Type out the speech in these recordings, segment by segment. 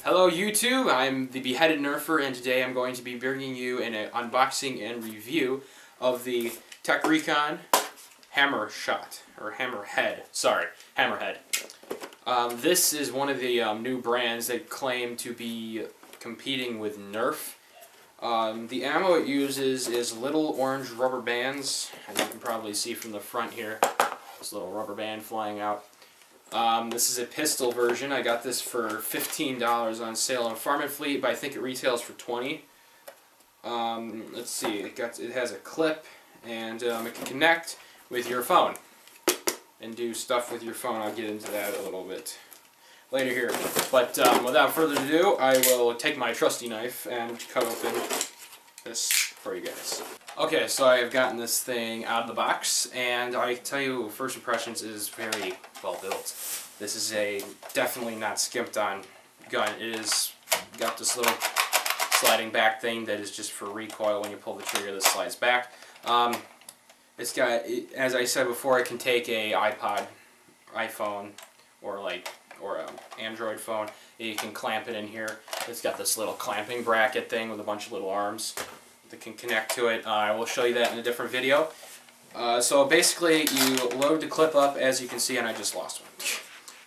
Hello YouTube, I'm the Beheaded Nerfer, and today I'm going to be bringing you an unboxing and review of the Tek Recon Hammerhead. This is one of the new brands that claim to be competing with Nerf. The ammo it uses is little orange rubber bands, and you can probably see from the front here, this little rubber band flying out. This is a pistol version. I got this for $15 on sale on Farm and Fleet, but I think it retails for $20. Let's see, it has a clip, and it can connect with your phone and do stuff with your phone. I'll get into that a little bit later here. But without further ado, I will take my trusty knife and cut open this for you guys. Okay, so I've gotten this thing out of the box, and I tell you, first impressions is very well built. This is a definitely not skimped on gun. It is got this little sliding back thing that is just for recoil. When you pull the trigger, this slides back. It's got, as I said before, it can take a iPod, iPhone, or Android phone. You can clamp it in here. It's got this little clamping bracket thing with a bunch of little arms that can connect to it. I will show you that in a different video. So basically, you load the clip up, as you can see, and I just lost one.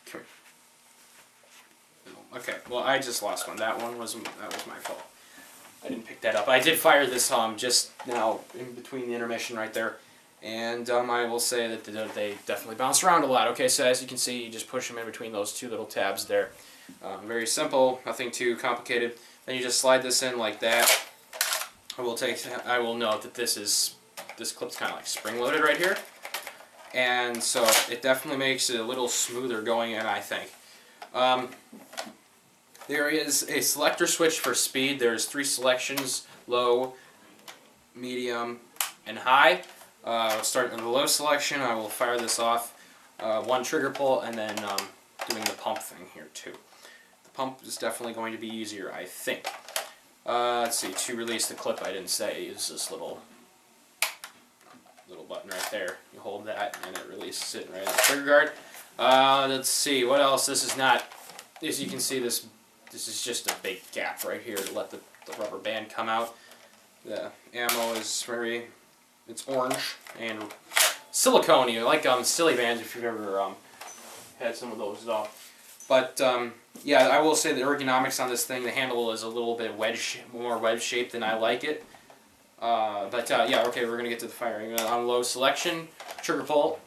Come here. Okay, well, I just lost one. That was my fault. I didn't pick that up. I did fire this just now in between the intermission right there, and I will say that they definitely bounce around a lot. Okay, so as you can see, you just push them in between those two little tabs there. Very simple, nothing too complicated. Then you just slide this in like that. I will note that this clip's kind of like spring-loaded right here, and so it definitely makes it a little smoother going in, I think. There is a selector switch for speed. There's 3 selections: low, medium, and high. Starting on the low selection, I will fire this off. 1 trigger pull, and then doing the pump thing here too. The pump is definitely going to be easier, I think. Let's see, to release the clip, I didn't say, use this little button right there. You hold that and it releases it right in the trigger guard. Let's see, what else? This is not, as you can see, this is just a big gap right here to let the rubber band come out. The ammo is it's orange and silicone-y, like silly bands if you've ever had some of those though. But yeah, I will say the ergonomics on this thing, the handle is a little bit more wedge-shaped than I like it. Yeah, okay, we're going to get to the firing. On low selection, trigger pull.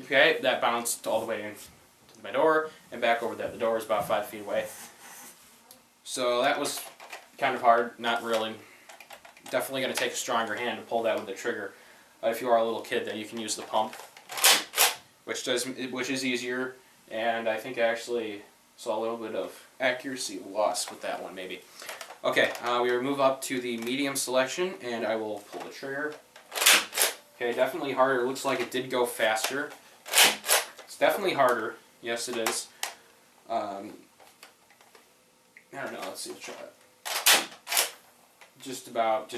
Okay, that bounced all the way in to my door and back over there. The door is about 5 feet away. So that was kind of hard, not really. Definitely going to take a stronger hand to pull that with the trigger. If you are a little kid, then you can use the pump, which is easier. And I think I actually saw a little bit of accuracy loss with that one, maybe. Okay, we will move up to the medium selection, and I will pull the trigger. Okay, definitely harder. It looks like it did go faster. It's definitely harder. Yes, it is. I don't know. Let's see. Let's try it. Just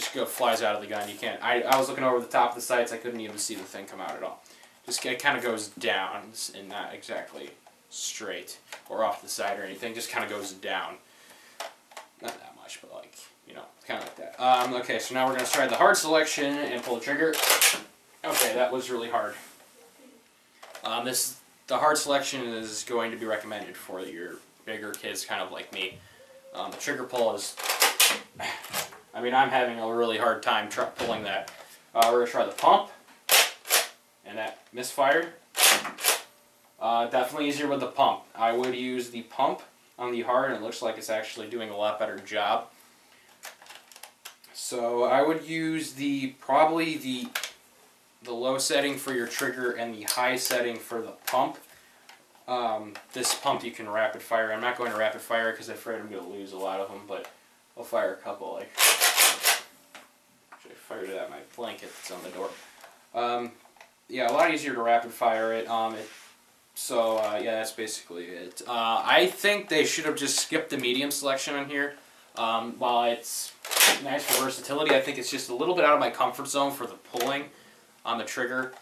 flies out of the gun. You can't. I was looking over the top of the sights. I couldn't even see the thing come out at all. It kind of goes down and not exactly straight or off the side or anything. Just kind of goes down. Not that much, but like, you know, kind of like that. Okay, so now we're going to try the hard selection and pull the trigger. Okay, that was really hard. The hard selection is going to be recommended for your bigger kids, kind of like me. The trigger pull is, I mean, I'm having a really hard time pulling that. We're going to try the pump. And that misfired. Definitely easier with the pump. I would use the pump on the hard, and it looks like it's actually doing a lot better job. So I would use probably the low setting for your trigger and the high setting for the pump. This pump you can rapid fire. I'm not going to rapid fire because I'm afraid I'm going to lose a lot of them, but I'll fire a couple. Like, actually, I fired it at my blanket that's on the door. Yeah, a lot easier to rapid fire it. Yeah, that's basically it. I think they should have just skipped the medium selection on here. While it's nice for versatility, I think it's just a little bit out of my comfort zone for the pulling on the trigger,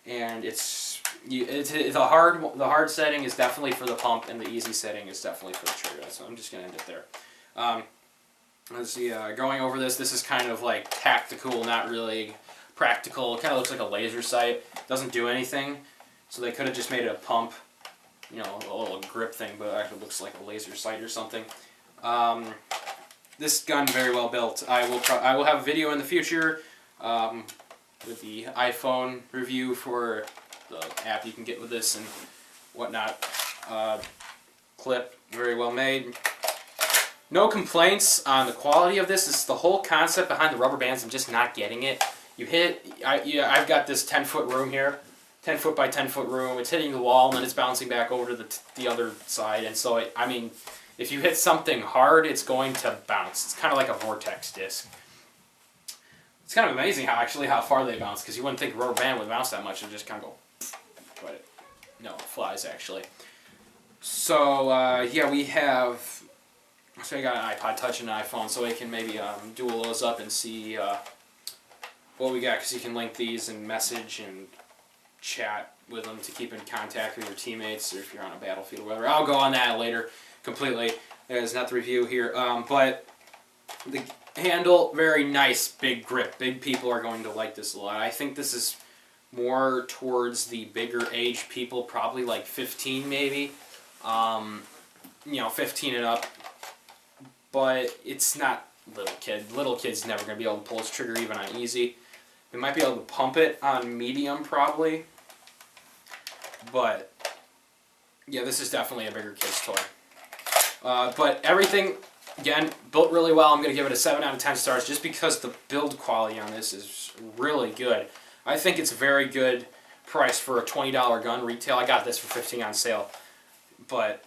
and it's The hard setting is definitely for the pump, and the easy setting is definitely for the trigger. So I'm just gonna end it there. Let's see. Going over this is kind of like tactical, not really practical. It kind of looks like a laser sight. Doesn't do anything. So they could have just made it a pump, you know, a little grip thing, but it actually looks like a laser sight or something. This gun, very well built. I will have a video in the future with the iPhone review for the app you can get with this and whatnot. Clip, very well made. No complaints on the quality of this. It's the whole concept behind the rubber bands. I'm just not getting it. I've got this 10-foot room here, 10 foot by 10 foot room. It's hitting the wall and then it's bouncing back over to the other side. And so, I mean, if you hit something hard, it's going to bounce. It's kind of like a vortex disc. It's kind of amazing how far they bounce, because you wouldn't think a rubber band would bounce that much. It would just kind of go, but no, it flies actually. So yeah, we have. So I got an iPod Touch and an iPhone, so we can maybe dual those up and see what we got, because you can link these and message and chat with them to keep in contact with your teammates, or if you're on a battlefield or whatever. I'll go on that later completely. There's not the review here, but the handle, very nice, big grip. Big people are going to like this a lot. I think this is more towards the bigger age people, probably like 15 maybe, you know, 15 and up. But it's not little kid. Little kid's never going to be able to pull his trigger even on easy. We might be able to pump it on medium probably. But yeah, this is definitely a bigger kid's toy. But everything, again, built really well. I'm going to give it a 7 out of 10 stars just because the build quality on this is really good. I think it's a very good price for a $20 gun retail. I got this for $15 on sale. But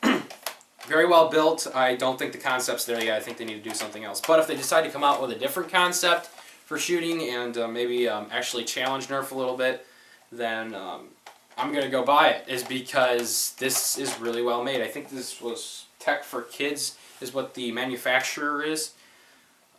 very well built. I don't think the concept's there yet. I think they need to do something else. But if they decide to come out with a different concept for shooting and maybe actually challenge Nerf a little bit, then I'm going to go buy it, is because this is really well made. I think this was Tek for Kids is what the manufacturer is.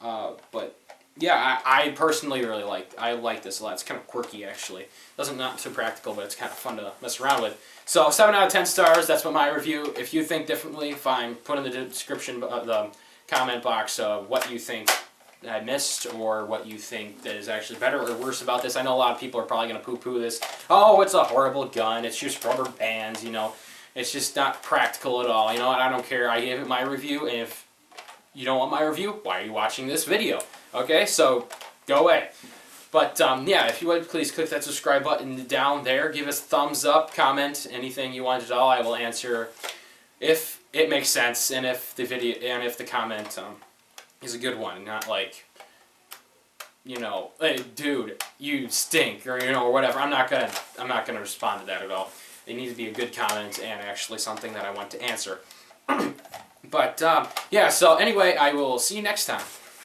But yeah, I personally really like this a lot. It's kind of quirky actually. Not too practical, but it's kind of fun to mess around with. So 7 out of 10 stars. That's what my review. If you think differently, fine. Put in the description, the comment box, what you think I missed, or what you think that is actually better or worse about this. I know a lot of people are probably going to poo-poo this. Oh, it's a horrible gun. It's just rubber bands, you know. It's just not practical at all. You know what? I don't care. I gave it my review, and if you don't want my review, why are you watching this video? Okay, so go away. But yeah, if you would, please click that subscribe button down there. Give us a thumbs up, comment anything you want at all. I will answer if it makes sense, and if the video and if the comment is a good one, not like, you know, hey dude, you stink, or you know, or whatever. I'm not gonna respond to that at all. It needs to be a good comment and actually something that I want to answer. But yeah, so anyway, I will see you next time.